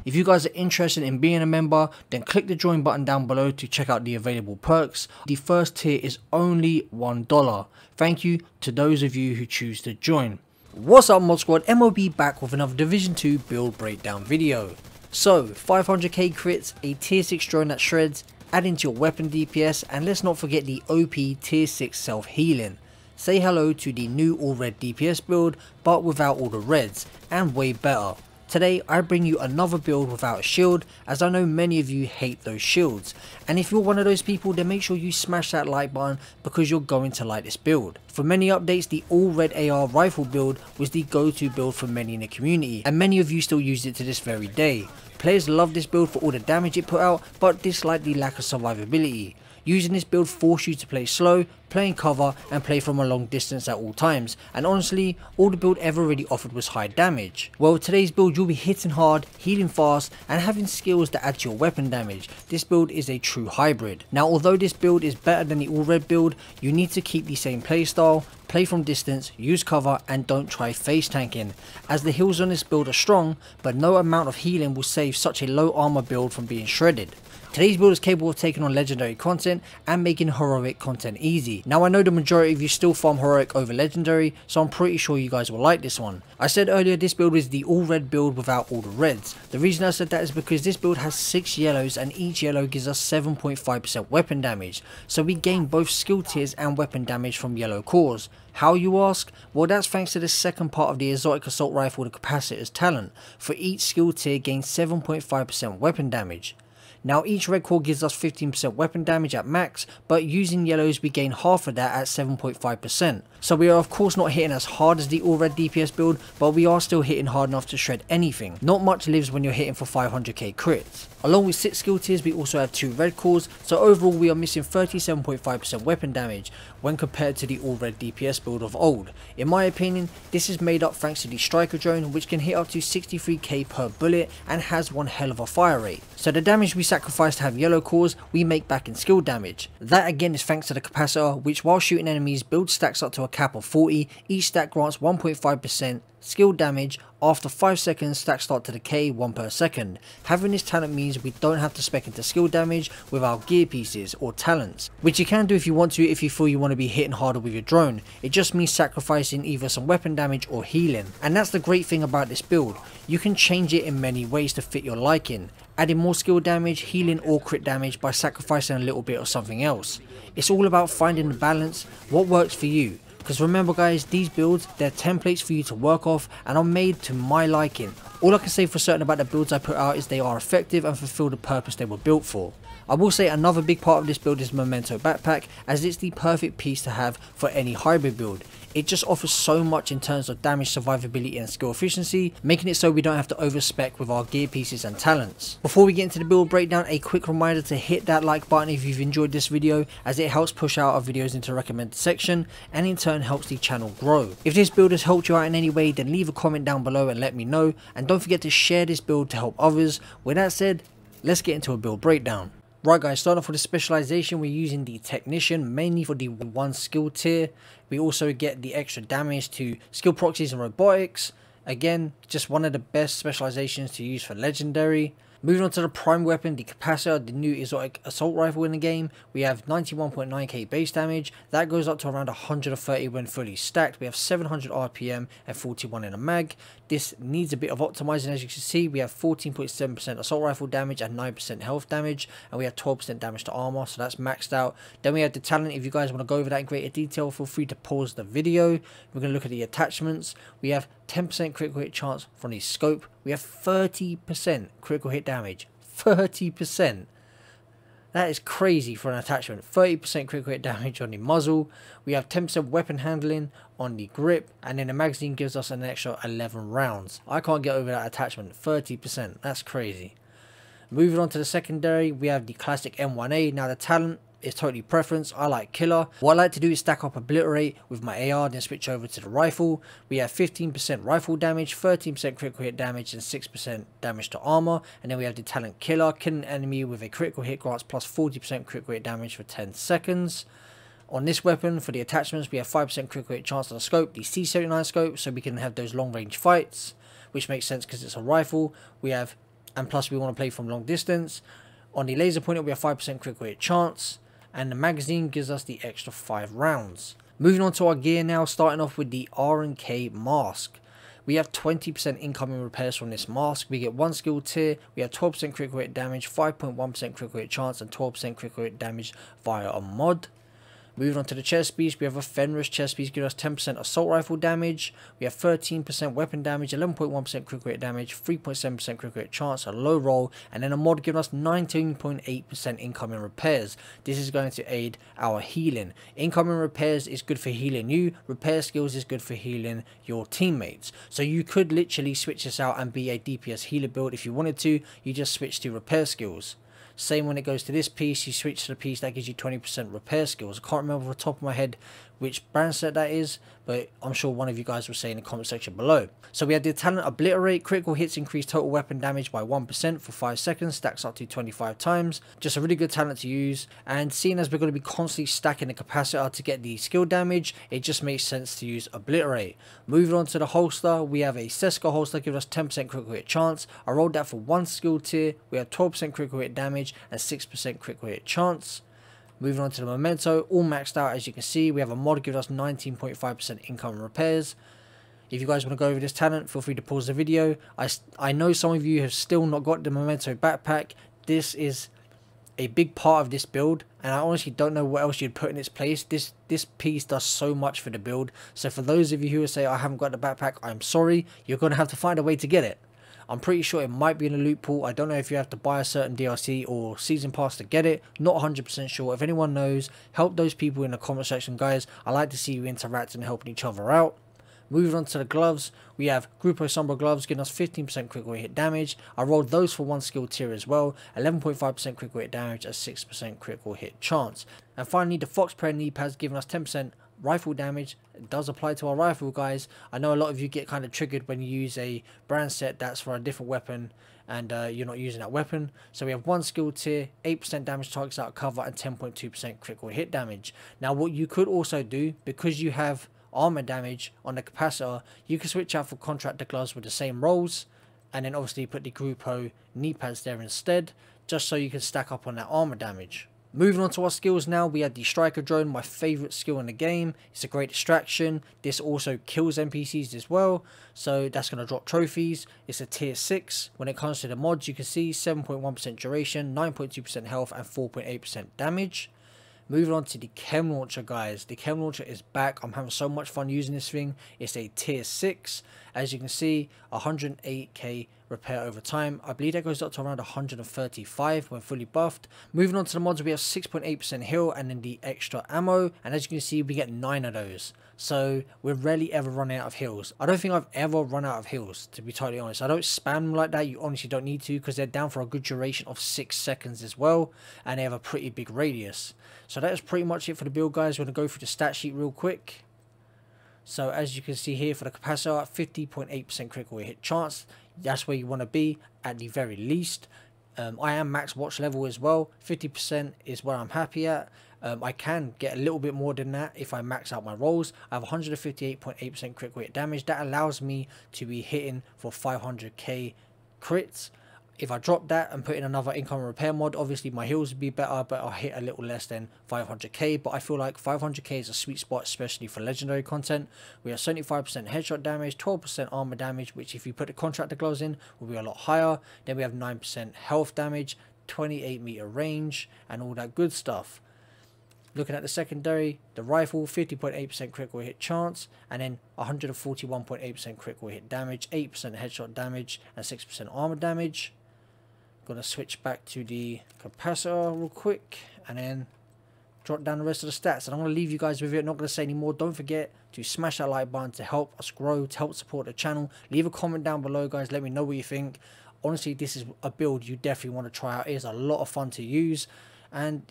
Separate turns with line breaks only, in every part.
If you guys are interested in being a member, then click the join button down below to check out the available perks. The first tier is only $1. Thank you to those of you who choose to join. What's up mod squad, MOB back with another Division 2 build breakdown video. So 500k crits, a tier 6 drone that shreds, add into your weapon DPS, and let's not forget the OP tier 6 self healing. Say hello to the new all red DPS build but without all the reds, and way better. Today I bring you another build without a shield, as I know many of you hate those shields, and if you're one of those people, then make sure you smash that like button because you're going to like this build. For many updates, the all red AR rifle build was the go-to build for many in the community, and many of you still use it to this very day. Players love this build for all the damage it put out, but dislike the lack of survivability. Using this build forces you to play slow, play in cover, and play from a long distance at all times, and honestly, all the build ever really offered was high damage. Well, with today's build you'll be hitting hard, healing fast, and having skills that add to your weapon damage. This build is a true hybrid. Now although this build is better than the all red build, you need to keep the same playstyle, play from distance, use cover, and don't try face tanking, as the heals on this build are strong, but no amount of healing will save such a low armor build from being shredded. Today's build is capable of taking on legendary content and making heroic content easy. Now I know the majority of you still farm heroic over legendary, so I'm pretty sure you guys will like this one. I said earlier this build is the all red build without all the reds. The reason I said that is because this build has 6 yellows and each yellow gives us 7.5% weapon damage, so we gain both skill tiers and weapon damage from yellow cores. How, you ask? Well, that's thanks to the second part of the exotic assault rifle, the capacitor's talent. For each skill tier gains 7.5% weapon damage. Now each red core gives us 15% weapon damage at max, but using yellows we gain half of that at 7.5%. So we are of course not hitting as hard as the all red DPS build, but we are still hitting hard enough to shred anything. Not much lives when you're hitting for 500k crits. Along with 6 skill tiers we also have 2 red cores, so overall we are missing 37.5% weapon damage when compared to the all red DPS build of old. In my opinion, this is made up thanks to the striker drone, which can hit up to 63k per bullet and has one hell of a fire rate. So the damage we sacrifice to have yellow cores we make back in skill damage. That again is thanks to the capacitor, which while shooting enemies build stacks up to a cap of 40, each stack grants 1.5% skill damage. After 5 seconds stacks start to decay 1 per second. Having this talent means we don't have to spec into skill damage with our gear pieces or talents, which you can do if you want to, if you feel you want to be hitting harder with your drone. It just means sacrificing either some weapon damage or healing, and that's the great thing about this build. You can change it in many ways to fit your liking, adding more skill damage, healing, or crit damage by sacrificing a little bit of something else. It's all about finding the balance, what works for you. Because remember guys, these builds, they're templates for you to work off and are made to my liking. All I can say for certain about the builds I put out is they are effective and fulfill the purpose they were built for. I will say another big part of this build is Memento Backpack, as it's the perfect piece to have for any hybrid build. It just offers so much in terms of damage, survivability and skill efficiency, making it so we don't have to overspec with our gear pieces and talents. Before we get into the build breakdown, a quick reminder to hit that like button if you've enjoyed this video, as it helps push out our videos into the recommended section and in turn helps the channel grow. If this build has helped you out in any way, then leave a comment down below and let me know, and don't forget to share this build to help others. With that said, let's get into a build breakdown. Right guys, starting off with the specialization, we're using the Technician mainly for the 1 skill tier. We also get the extra damage to skill proxies and robotics. Again, just one of the best specializations to use for legendary. Moving on to the prime weapon, the capacitor, the new exotic assault rifle in the game. We have 91.9k base damage. That goes up to around 130 when fully stacked. We have 700 RPM and 41 in a mag. This needs a bit of optimizing. As you can see, we have 14.7% assault rifle damage and 9% health damage, and we have 12% damage to armor, so that's maxed out. Then we have the talent. If you guys want to go over that in greater detail, feel free to pause the video. We're going to look at the attachments. We have 10% critical hit chance from the scope. We have 30% critical hit damage. 30%. That is crazy for an attachment. 30% critical hit damage on the muzzle. We have 10% weapon handling on the grip, and then the magazine gives us an extra 11 rounds. I can't get over that attachment. 30%. That's crazy. Moving on to the secondary, we have the classic M1A. Now the talent It's totally preference. I like killer. What I like to do is stack up obliterate with my AR, then switch over to the rifle. We have 15% rifle damage, 13% critical hit damage, and 6% damage to armor. And then we have the talent killer. Kill an enemy with a critical hit grants plus 40% critical hit damage for 10 seconds. On this weapon, for the attachments, we have 5% critical hit chance on the scope, the C79 scope, so we can have those long range fights, which makes sense because it's a rifle. We have, and plus we want to play from long distance. On the laser pointer, we have 5% critical hit chance, and the magazine gives us the extra 5 rounds. Moving on to our gear now, starting off with the R&K mask. We have 20% incoming repairs from this mask. We get 1 skill tier, we have 12% critical hit damage, 5.1% critical hit chance, and 12% critical hit damage via a mod. Moving on to the chest piece, we have a Fenris chest piece giving us 10% assault rifle damage. We have 13% weapon damage, 11.1% critical hit damage, 3.7% critical hit chance, a low roll, and then a mod giving us 19.8% incoming repairs. This is going to aid our healing. Incoming repairs is good for healing you, repair skills is good for healing your teammates. So you could literally switch this out and be a DPS healer build if you wanted to. You just switch to repair skills. Same when it goes to this piece, you switch to the piece that gives you 20% repair skills. I can't remember off the top of my head which brand set that is, but I'm sure one of you guys will say in the comment section below. So we have the talent obliterate, critical hits increase total weapon damage by 1% for 5 seconds, stacks up to 25 times. Just a really good talent to use, and seeing as we're going to be constantly stacking the capacitor to get the skill damage, it just makes sense to use obliterate. Moving on to the holster, we have a Seska holster giving us 10% critical hit chance. I rolled that for 1 skill tier, we have 12% critical hit damage and 6% critical hit chance. Moving on to the memento, all maxed out as you can see. We have a mod giving us 19.5% incoming repairs. If you guys want to go over this talent, feel free to pause the video. I know some of you have still not got the memento backpack. This is a big part of this build, and I honestly don't know what else you'd put in its place. This piece does so much for the build. So for those of you who say I haven't got the backpack, I'm sorry. You're going to have to find a way to get it. I'm pretty sure it might be in a loot pool. I don't know if you have to buy a certain DLC or season pass to get it. Not 100% sure. If anyone knows, help those people in the comment section, guys. I like to see you interacting and helping each other out. Moving on to the gloves, we have Grupo Sombra gloves giving us 15% critical hit damage. I rolled those for 1 skill tier as well, 11.5% critical hit damage and 6% critical hit chance. And finally, the Fox pair knee pads giving us 10% rifle damage. It does apply to our rifle, guys. I know a lot of you get kind of triggered when you use a brand set that's for a different weapon and you're not using that weapon. So we have 1 skill tier, 8% damage targets out of cover and 10.2% critical hit damage. Now what you could also do, because you have armor damage on the capacitor, you can switch out for contractor gloves with the same rolls and then obviously put the Grupo knee pads there instead, just so you can stack up on that armor damage. Moving on to our skills now, we have the striker drone, my favourite skill in the game. It's a great distraction. This also kills NPCs as well, so that's going to drop trophies. It's a tier 6. When it comes to the mods, you can see 7.1% duration, 9.2% health and 4.8% damage. Moving on to the chem launcher, guys. The chem launcher is back. I'm having so much fun using this thing. It's a tier 6. As you can see, 108k repair over time. I believe that goes up to around 135 when fully buffed. Moving on to the mods, we have 6.8% heal and then the extra ammo. And as you can see, we get 9 of those. So we're rarely ever running out of heals. I don't think I've ever run out of heals, to be totally honest. I don't spam them like that. You honestly don't need to, because they're down for a good duration of 6 seconds as well. And they have a pretty big radius. So that is pretty much it for the build, guys. We're going to go through the stat sheet real quick. So as you can see here for the capacitor, 50.8% critical hit chance. That's where you want to be at the very least. I am max watch level as well. 50% is where I'm happy at. I can get a little bit more than that if I max out my rolls. I have 158.8% critical hit damage. That allows me to be hitting for 500k crits. If I drop that and put in another income repair mod, obviously my heals would be better, but I'll hit a little less than 500k. But I feel like 500k is a sweet spot, especially for legendary content. We have 75% headshot damage, 12% armor damage, which if you put the contractor gloves in will be a lot higher. Then we have 9% health damage, 28 meter range and all that good stuff. Looking at the secondary, the rifle, 50.8% critical hit chance, and then 141.8% critical hit damage, 8% headshot damage, and 6% armor damage. Gonna switch back to the capacitor real quick, and then drop down the rest of the stats. And I'm gonna leave you guys with it. Not gonna say any more. Don't forget to smash that like button to help us grow, to help support the channel. Leave a comment down below, guys. Let me know what you think. Honestly, this is a build you definitely want to try out. It is a lot of fun to use, and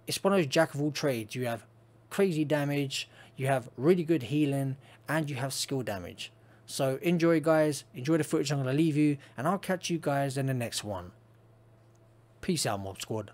it's one of those jack of all trades. You have crazy damage, you have really good healing, and you have skill damage. So enjoy, guys. Enjoy the footage I'm going to leave you, and I'll catch you guys in the next one. Peace out, Mob Squad.